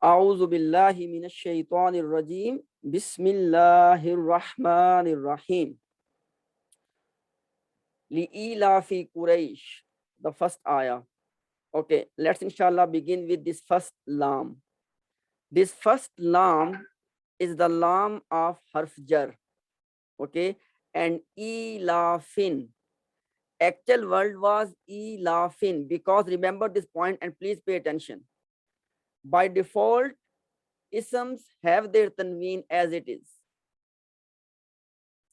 A'udhu billahi minash shaitanir rajim. Bismillahir rahmanir rahim. Li'ila fi Quraysh. The first ayah. Okay, let's inshallah begin with this first lam. This first lam is the lam of harf jar. Okay, and ilafin. Actual word was ilafin, because remember this point and please pay attention. By default, isms have their tanween as it is.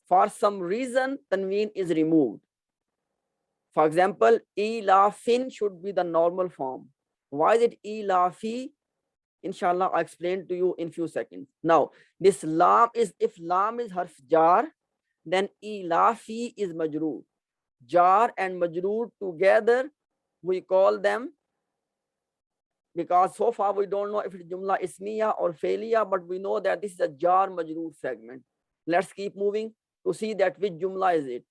For some reason, tanween is removed. For example, ilafin should be the normal form. Why is it ilafi? Inshallah, I'll explain to you in few seconds. Now, this lam is, if lam is harf jar, then ilafi is majroor. Jar and majroor together, we call them, because so far we don't know if it's jumla ismiya or failiya, but we know that this is a jar majroor segment. Let's keep moving to see that which jumla is it.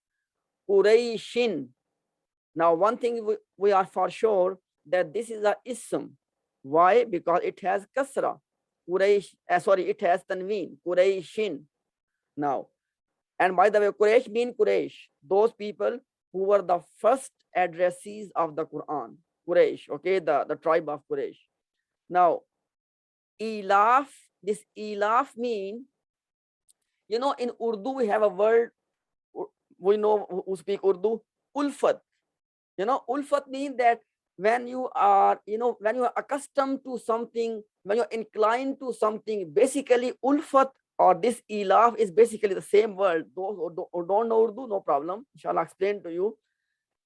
Qurayshin. Now, one thing we are for sure that this is a ism. Why? Because it has kasra. Quraysh, it has tanween. Qurayshin. Now, and by the way, Quraysh mean Quraysh, those people who were the first addressees of the Quran. Quraysh, okay, the tribe of Quraysh. Now, ilaf, this ilaf mean, in Urdu we have a word, we know who speak Urdu, ulfat. Ulfat means that when you are, when you are accustomed to something, when you're inclined to something, basically ulfat or this ilaf is basically the same word. Those who don't know Urdu, no problem. Inshallah, I'll explain to you.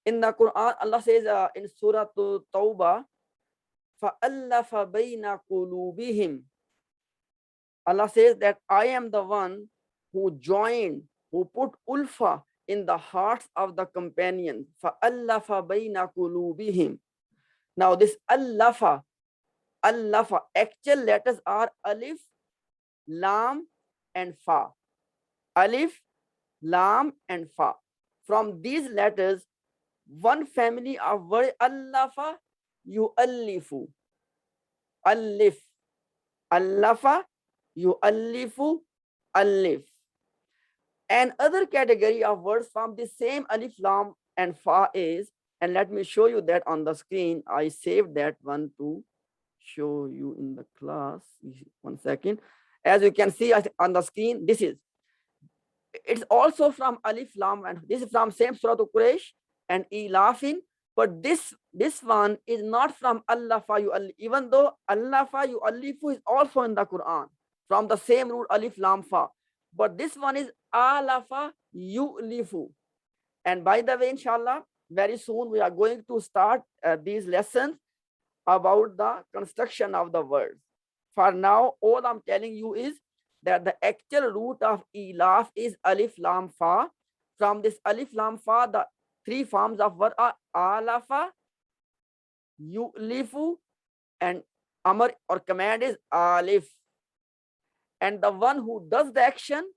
In the Quran, Allah says in Surah Tawbah, فَأَلَّفَ بَيْنَ قُلُوبِهِمْ. Allah says that I am the one who joined, who put ulfa in the hearts of the companions. فَأَلَّفَ بَيْنَ قُلُوبِهِمْ. Now this allafa, actual letters are alif, lam, and fa. Alif, lam, and fa. From these letters, one family of word allafa, yu'allifu. Alif. Allafa, yu'allifu, alif. And other category of words from the same alif, lam, and fa is, and let me show you that on the screen. I saved that one to show you in the class. 1 second. As you can see on the screen, it's also from alif, lam, and this is from same surah to Quraysh and ilafin, but this one is not from allafa yu'allif, even though allafa yu'allifu is also in the Quran from the same root alif, lam, fa, but this one is alafa yu'lifu. And by the way, inshallah, very soon we are going to start these lessons about the construction of the words. For now, all I'm telling you is that the actual root of ilaf is alif, lam, fa. From this alif, lam, fa, the three forms of word are alafa, yu'lifu, and amr or command is alif. And the one who does the action,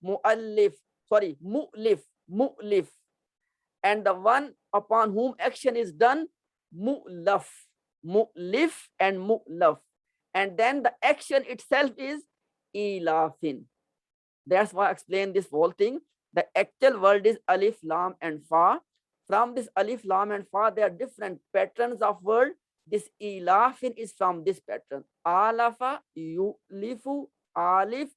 mu'allif, mu'lif. And the one upon whom action is done, mu'laf, and mu'laf. And then the action itself is ilafin. That's why I explained this whole thing. The actual word is alif, lam, and fa. From this alif, lam, and fa, there are different patterns of word. This ilafin is from this pattern. Alafa, yu'lifu, alif,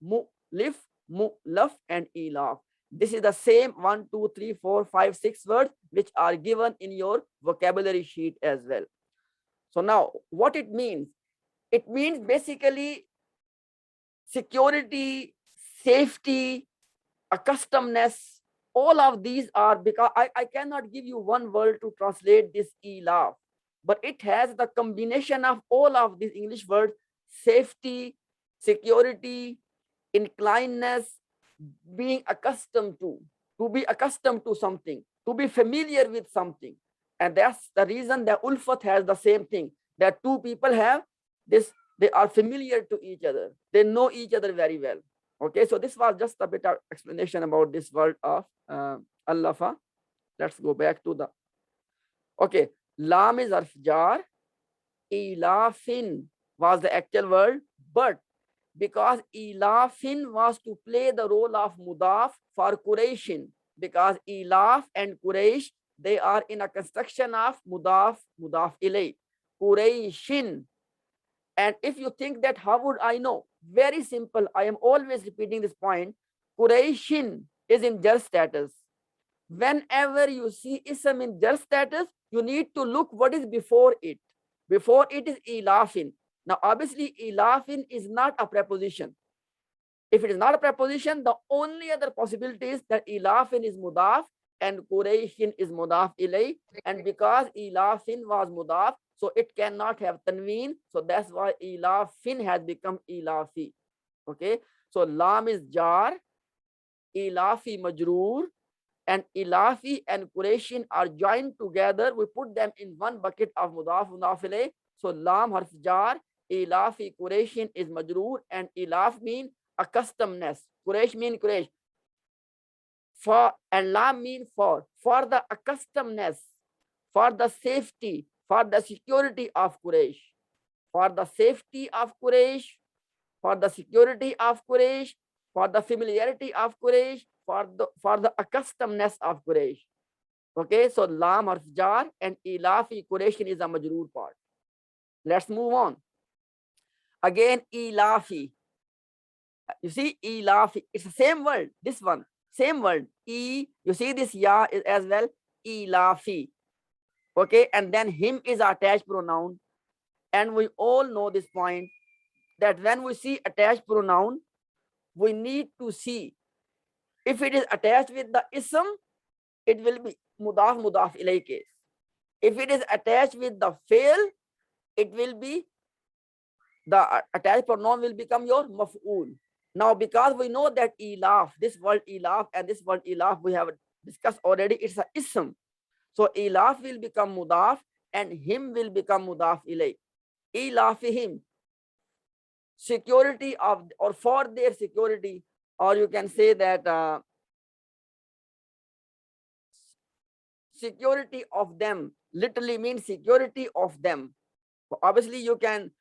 mu'lif, mu'laf, and ilaf. This is the same 1, 2, 3, 4, 5, 6 words which are given in your vocabulary sheet as well. So now what it means? It means basically security, safety, accustomedness. All of these are, because I cannot give you one word to translate this ilaf, but it has the combination of all of these English words: safety, security, inclinedness, being accustomed to be accustomed to something, to be familiar with something. And that's the reason that ulfat has the same thing, that two people have this, they are familiar to each other, they know each other very well. Okay, so this was just a bit of explanation about this word of allafa. Let's go back to the, okay, lam is arf jar, ilafin, was the actual word, but because ilafin was to play the role of mudaf for Quraishin, because ilaf and Quraish, they are in a construction of mudaf, mudaf ilay, Quraishin. And if you think that how would I know? Very simple. I am always repeating this point. Quraishin is in jar status. Whenever you see ism in jar status, you need to look what is before it. Before it is ilafin. Now, obviously, ilafin is not a preposition. If it is not a preposition, the only other possibility is that ilafin is mudaf and Quraishin is mudaf ilay. And because ilafin was mudaf, so it cannot have tanween. So that's why ilafin has become ilafi. Okay. So lam is jar, ilafi majroor, and ilafi and Quraishin are joined together. We put them in one bucket of mudaf, mudaf ilay. So lam harf jar, ilafi Quraishin is majroor, and ilaf mean accustomedness. Quraish mean Quraish. For, and lam mean for the accustomedness, for the safety, for the security of Quraysh, for the safety of Quraysh, for the security of Quraysh, for the familiarity of Quraysh, for the accustomedness of Quraysh. Okay, so lam harf jar and ilafi Quraishin is a majroor part. Let's move on. Again, ilafi. You see, ilafi, it's the same word, this one, same word. E, you see this ya is as well, ilafi. Okay, and then him is attached pronoun. And we all know this point that when we see attached pronoun, we need to see if it is attached with the ism, it will be mudaf, mudaf ilay case. If it is attached with the fail, it will be the attached pronoun will become your maf'ul. Now, because we know that ilaf, this word ilaf and this word ilaf we have discussed already, it's a ism. So ilaf will become mudaf and him will become mudaf ilay. Ilafihim, security of, or for their security, or you can say that security of them literally means security of them. Obviously, you can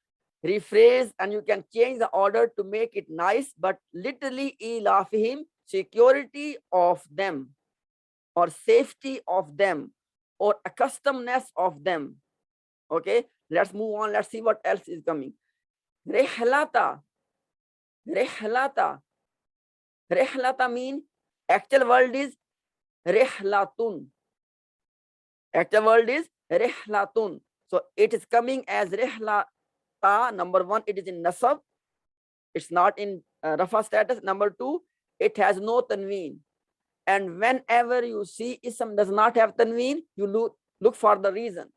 rephrase and you can change the order to make it nice, but literally ilafihim, security of them, or safety of them, or accustomedness of them. Okay, let's move on. Let's see what else is coming. Rihlata. Rihlata. Rihlata mean actual word is rihlatun. Actual word is rihlatun. So it is coming as rihlata. Number one, it is in nasab. It's not in rafa status. Number two, it has no tanween. And whenever you see ism does not have tanween, you look for the reason.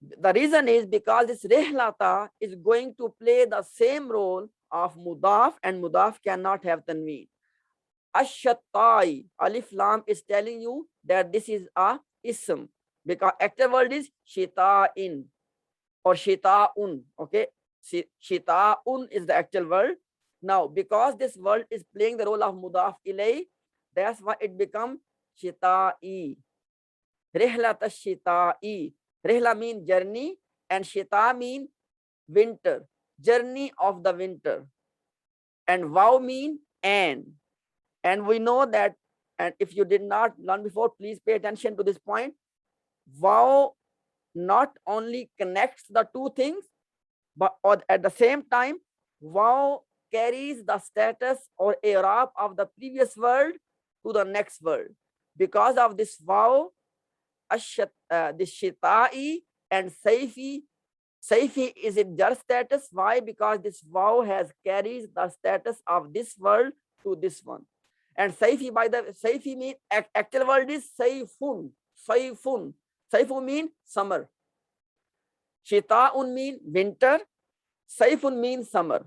The reason is because this rihlata is going to play the same role of mudaf, and mudaf cannot have tanween. Ash-shattai, alif lam is telling you that this is a ism, because actual word is shita'in or shita'un. Okay, shita'un is the actual word. Now, because this word is playing the role of mudaf ilay, that's why it becomes shita'i. Rihlat ash-shita'i. Rihla mean journey and shita mean winter, journey of the winter. And wow mean and. And we know that, and if you did not learn before, please pay attention to this point. Wow not only connects the two things, but at the same time, wow carries the status or i'rab of the previous word to the next word. Because of this wow, this shita'i and saifi. Saifi is in jar status. Why? Because this wow has carries the status of this word to this one. And saifi, by the saifi mean actual word is saifun. Saifun. Saifun mean summer. Shita'un mean winter. Saifun means summer.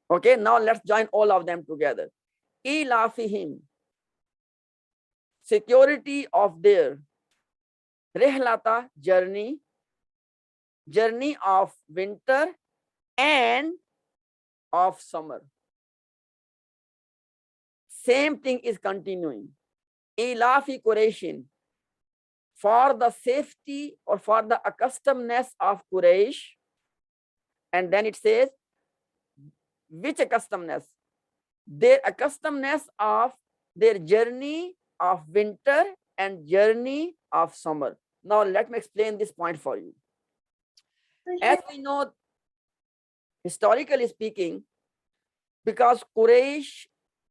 Okay, now let's join all of them together. Ilafihim, security of their. Rihlata, journey. Journey of winter and of summer. Same thing is continuing. Ilafi Quraishin, for the safety or for the accustomedness of Quraysh And then it says, which accustomedness? Their accustomedness of their journey of winter and journey of summer. Now let me explain this point for you. As we know, historically speaking, because Quraysh,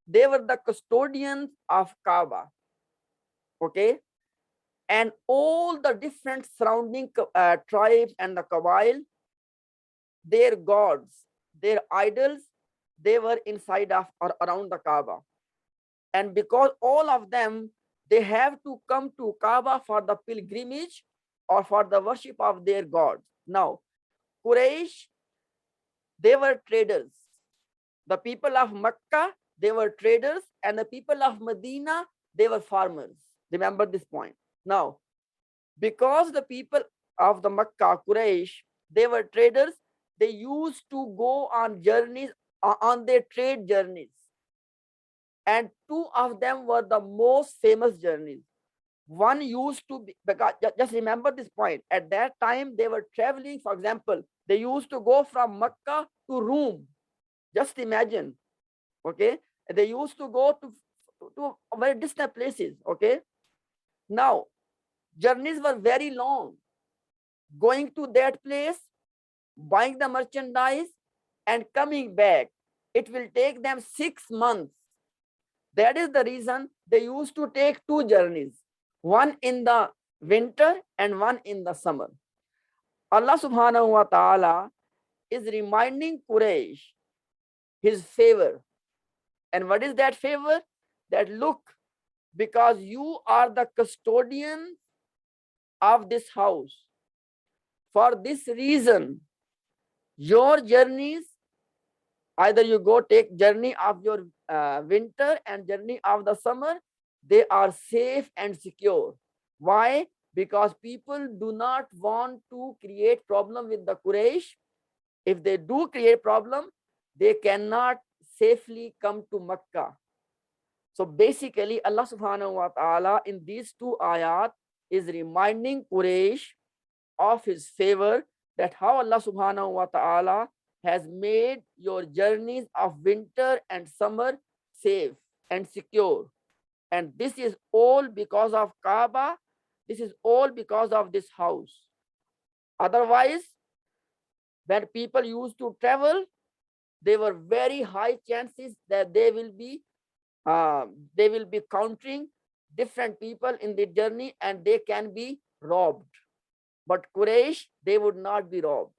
they were the custodians of Kaaba, okay? And all the different surrounding tribes and the Qabail, their gods, their idols, they were inside of or around the Kaaba. And because all of them, they have to come to Kaaba for the pilgrimage or for the worship of their gods. Now, Quraysh, they were traders. The people of Makkah, they were traders, and the people of Medina, they were farmers. Remember this point. Now, because the people of the Makkah, Quraysh, they were traders, they used to go on journeys, on their trade journeys. And two of them were the most famous journeys. One used to be, because just remember this point, at that time they were traveling, for example, they used to go from Makkah to Rome. Just imagine, okay? They used to go to very distant places, okay? Now, journeys were very long. Going to that place, buying the merchandise, and coming back, it will take them 6 months. That is the reason they used to take two journeys, one in the winter and one in the summer. Allah subhanahu wa ta'ala is reminding Quraysh his favor. And what is that favor? That look, because you are the custodian of this house, for this reason, your journeys, either you go take journey of your winter and journey of the summer, they are safe and secure. Why? Because people do not want to create problem with the Quraysh. If they do create problem, they cannot safely come to Makkah. So basically, Allah subhanahu wa ta'ala in these two ayat is reminding Quraysh of his favor, that how Allah subhanahu wa ta'ala has made your journeys of winter and summer safe and secure. And this is all because of Kaaba. This is all because of this house. Otherwise, when people used to travel, there were very high chances that they will be countering different people in the journey and they can be robbed. But Quraysh, they would not be robbed.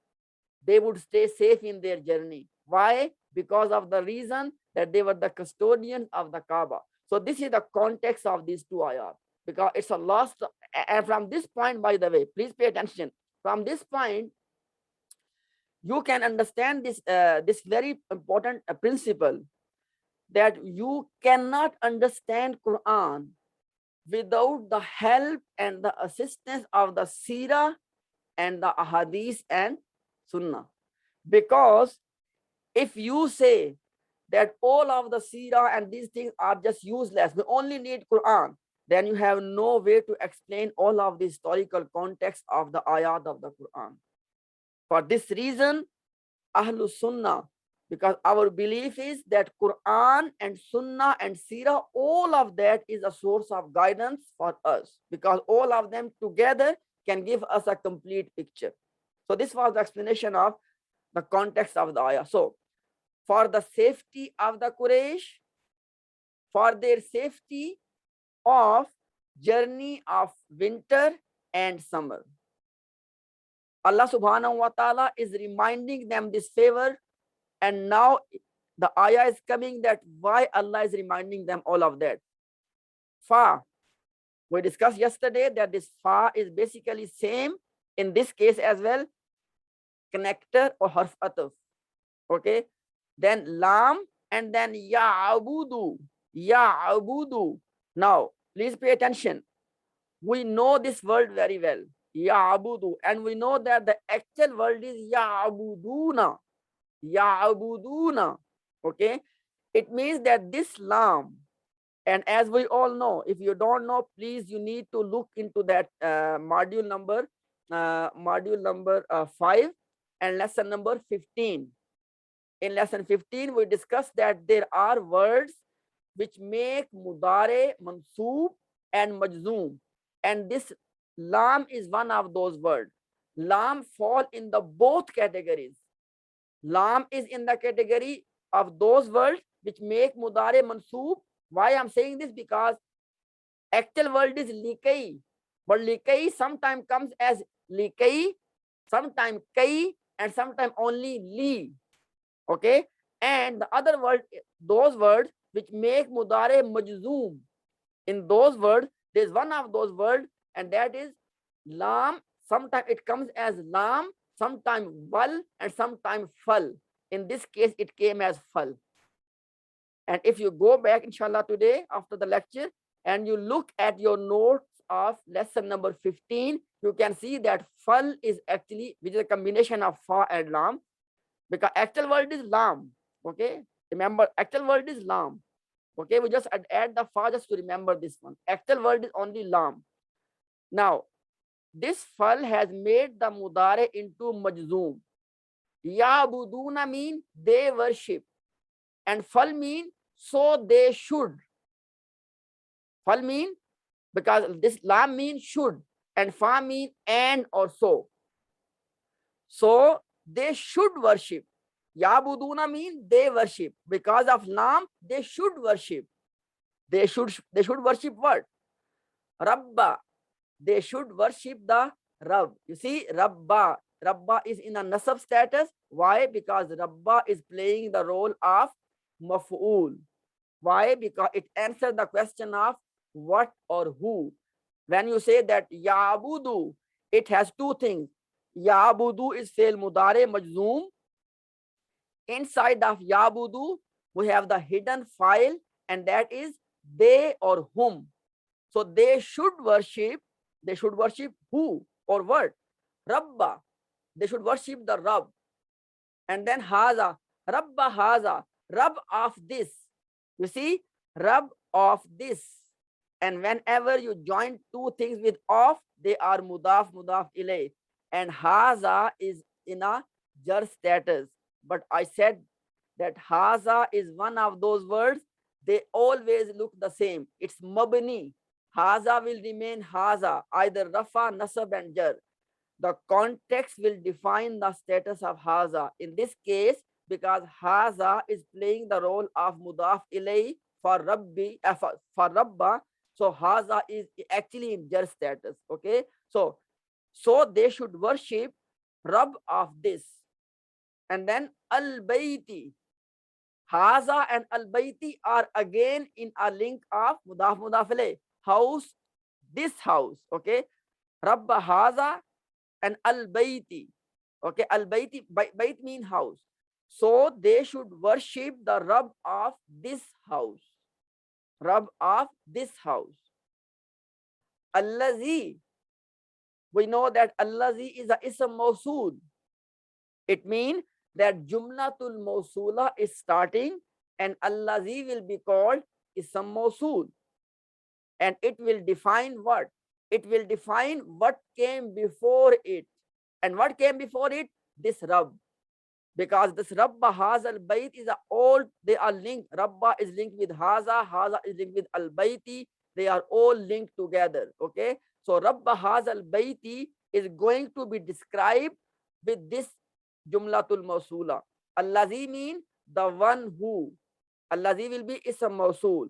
They would stay safe in their journey. Why? Because of the reason that they were the custodians of the Kaaba. So this is the context of these two ayat, because it's a lost. And from this point, by the way, please pay attention. From this point, you can understand this this very important principle, that you cannot understand Quran without the help and the assistance of the Sirah and the Ahadith and Sunnah. Because if you say that all of the Sirah and these things are just useless, we only need Quran, then you have no way to explain all of the historical context of the ayat of the Quran. For this reason, Ahlul Sunnah, because our belief is that Quran and Sunnah and Sirah, all of that is a source of guidance for us, because all of them together can give us a complete picture. So this was the explanation of the context of the ayah. So for the safety of the Quraysh, for their safety of journey of winter and summer, Allah subhanahu wa ta'ala is reminding them this favor. And now the ayah is coming that why Allah is reminding them all of that. Fa, we discussed yesterday that this fa is basically same in this case as well, connector or harf ataf. Okay, then lam and then ya'budu, ya'budu. Now please pay attention. We know this word very well, ya'budu, and we know that the actual word is ya'buduna. Ya'buduna. Okay, it means that this lam, and as we all know, if you don't know, please you need to look into that module number 5, and lesson number 15. In lesson 15, we discussed that there are words which make mudare, mansoob, and majzoom. And this lam is one of those words. Lam fall in the both categories. Lam is in the category of those words which make mudare, mansoob. Why I'm saying this? Because actual word is likai, but likai sometimes comes as likai, sometimes kai, and sometimes only li. Okay, and the other word, those words which make mudare majzoom. In those words, there's one of those words, and that is lam. Sometimes it comes as lam, sometimes wal, and sometimes fal. In this case, it came as fal. And if you go back, inshallah, today after the lecture, and you look at your notes of lesson number 15, you can see that fal is actually, which is a combination of fa and lam, because actual word is lam. Okay, remember, actual word is lam. Okay, we just add the fa just to remember this one. Actual word is only lam. Now, this fal has made the mudare into majzoom. Ya'buduna mean they worship, and fal mean so they should. Fal mean, because this lam mean should, and fa mean and or so. So they should worship. Ya'buduna mean they worship. Because of lam, they should worship. They should worship what? Rabba. They should worship the Rabb. You see, Rabba. Rabba is in a nasab status. Why? Because Rabba is playing the role of maf'ul. Why? Because it answers the question of what or who. When you say that Ya'budu, it has two things. Ya'budu is fail mudare majzoom. Inside of Ya'budu, we have the hidden file, and that is they or whom. So they should worship who or what? Rabba. They should worship the Rabb. And then Haza, Rabba Haza, Rabb of this. You see, Rabb of this. And whenever you join two things with of, they are mudaf, mudaf ilay. And Haza is in a jar status. But I said that Haza is one of those words, they always look the same. It's mabni. Haza will remain Haza, either Rafa, Nasab, and Jar. The context will define the status of Haza. In this case, because Haza is playing the role of Mudaf ilay for Rabbi, for Rabba, so Haza is actually in Jar status. Okay, so they should worship Rabb of this. And then Al-Bayti. Haza and Al-Bayti are again in a link of Mudaf Mudaf ilay. House, this house. Okay, Rabba Haza and Al-Bayti. Okay, Al-Bayti, Bait mean house. So they should worship the Rabb of this house. Rabb of this house. Allazi. We know that Allazi is a ism mawsool. It means that Jumlatul Mawsula is starting, and Allazi will be called ism mawsool. And it will define what? It will define what came before it. And what came before it? This Rabb. Because this Rabba Haza al-Bayt is all, they are linked. Rabba is linked with Haza, Haza is linked with al-Bayti. They are all linked together. Okay. So Rabba Haza al-Bayti is going to be described with this Jumlatul Mawsula. Allazi mean the one who. Allazi will be ism mawsul.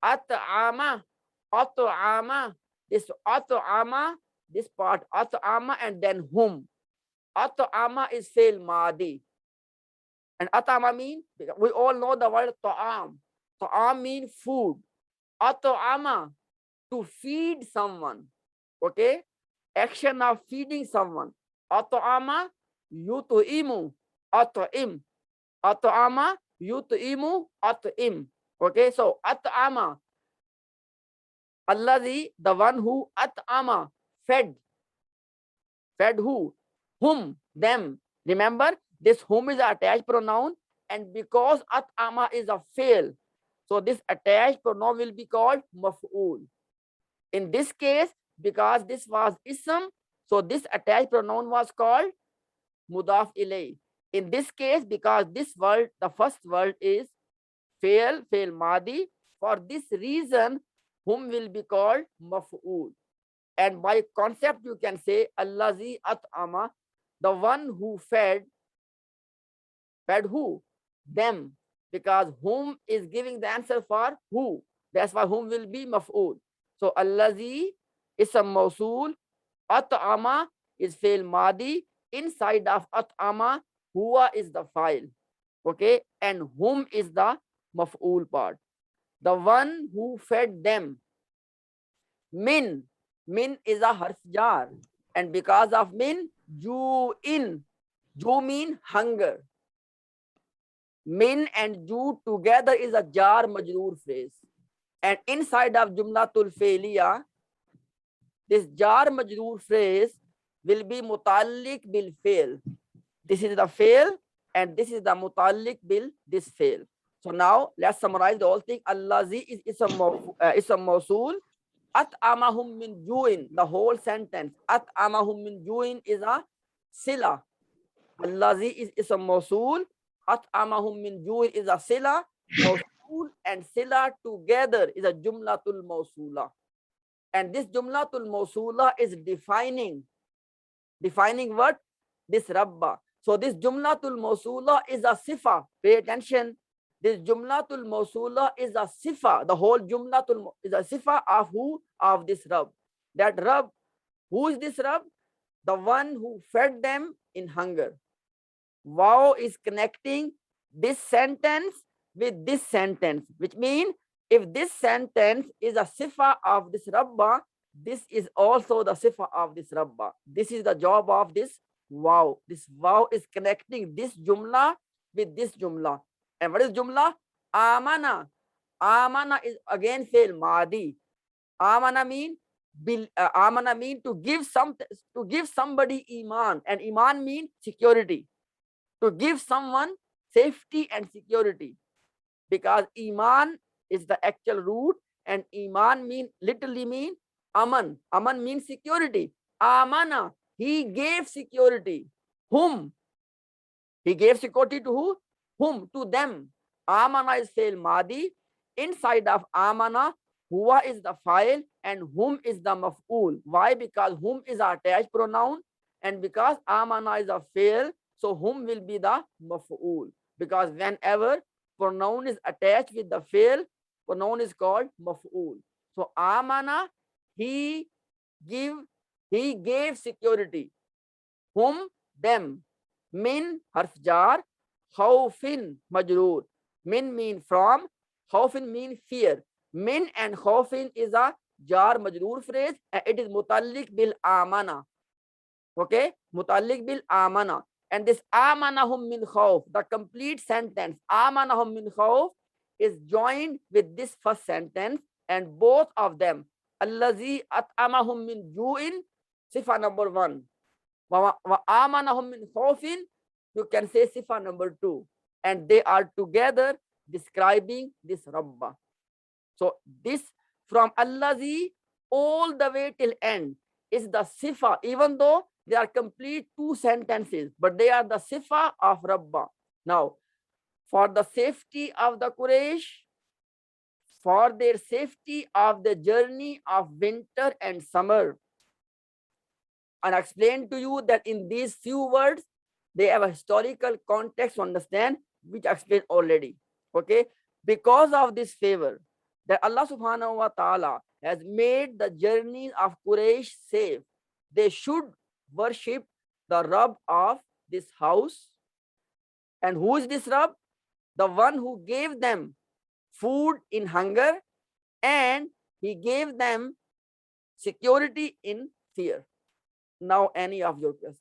At'ama. At'ama. This at'ama, this part at'ama, and then whom. At'ama is fail madi. And at'ama mean, we all know the word ta'am. Ta'am mean food. At'ama, to feed someone. Okay, action of feeding someone. At'ama yut'imu. At'im. At'ama yut'imu. At'im. Okay, so at'ama, Allazi, the one who, at'ama, fed. Fed who? Whom, them. Remember, this whom is an attached pronoun, and because at'ama is a fail, so this attached pronoun will be called maf'ul. In this case, because this was ism, so this attached pronoun was called mudaf ilay. In this case, because this word, the first word is fail madi, for this reason, whom will be called maf'ul. And by concept, you can say allazi at'ama, the one who fed who? Them. Because whom is giving the answer for who. That's why whom will be maf'ul. So allazi is a mawsul, at'ama is fail madi, inside of at'ama, huwa is the file. Okay, and whom is the maf'ul part. The one who fed them. Min is a harf jar, and because of min, ju mean hunger. Min and ju together is a jar majroor phrase, and inside of jumlatul failiya, this jar majroor phrase will be mutalliq bil fail. This is the fail, and this is the mutalliq bil this fail. So now let's summarize the whole thing. Allazi is a mawsul. At'amahum min ju'in, the whole sentence. At'amahum min ju'in is a sila. Allazi is a mawsul. At'amahum min ju'in is a sila. Mawsul and sila together is a jumlatul mawsula. And this jumlatul mawsula is defining what? This rabba. So this jumlatul mawsula is a sifa. Pay attention. This jumlatul mawsula is a sifa. The whole jumlatul is a sifa of who? Of this Rabb. That Rabb, who is this Rabb? The one who fed them in hunger. Wow is connecting this sentence with this sentence, which means if this sentence is a sifa of this Rabba, this is also the sifa of this Rabba. This is the job of this wow. This wow is connecting this jumla with this jumla. And what is jumla? Amana. Amana is again fail madi. Amana mean to give somebody iman, and iman mean security. To give someone safety and security, because iman is the actual root, and iman literally mean aman. Aman means security. Amana, he gave security. Whom? He gave security to who? Whom? To them. Amana is fail madi. Inside of amana, huwa is the file and whom is the maf'ul. Why? Because whom is a attached pronoun, and because amana is a fail, so whom will be the maf'ul. Because whenever pronoun is attached with the fail, pronoun is called maf'ul. So amana, he gave security. Whom? Them. Min harf jar, khawfin majroor. Min mean from, khawfin mean fear. Min and khawfin is a jar majroor phrase, and it is mutalliq bil amana. Okay, mutalliq bil amana. And this amanahum min khawf, the complete sentence amanahum min khawf is joined with this first sentence, and both of them, allazi at'amahum min ju'in, sifa number 1. Wa amanahum min khawfin, you can say sifa number 2. And they are together describing this Rabba. So this from allazi all the way till end is the sifa, even though they are complete 2 sentences, but they are the sifa of Rabba. Now, for the safety of the Quraysh, for their safety of the journey of winter and summer, and I explained to you that in these few words, they have a historical context to understand, which I explained already. Okay, because of this favor that Allah subhanahu wa ta'ala has made the journey of Quraysh safe, they should worship the Rabb of this house. And who is this Rabb? The one who gave them food in hunger, and he gave them security in fear. Now, any of your questions?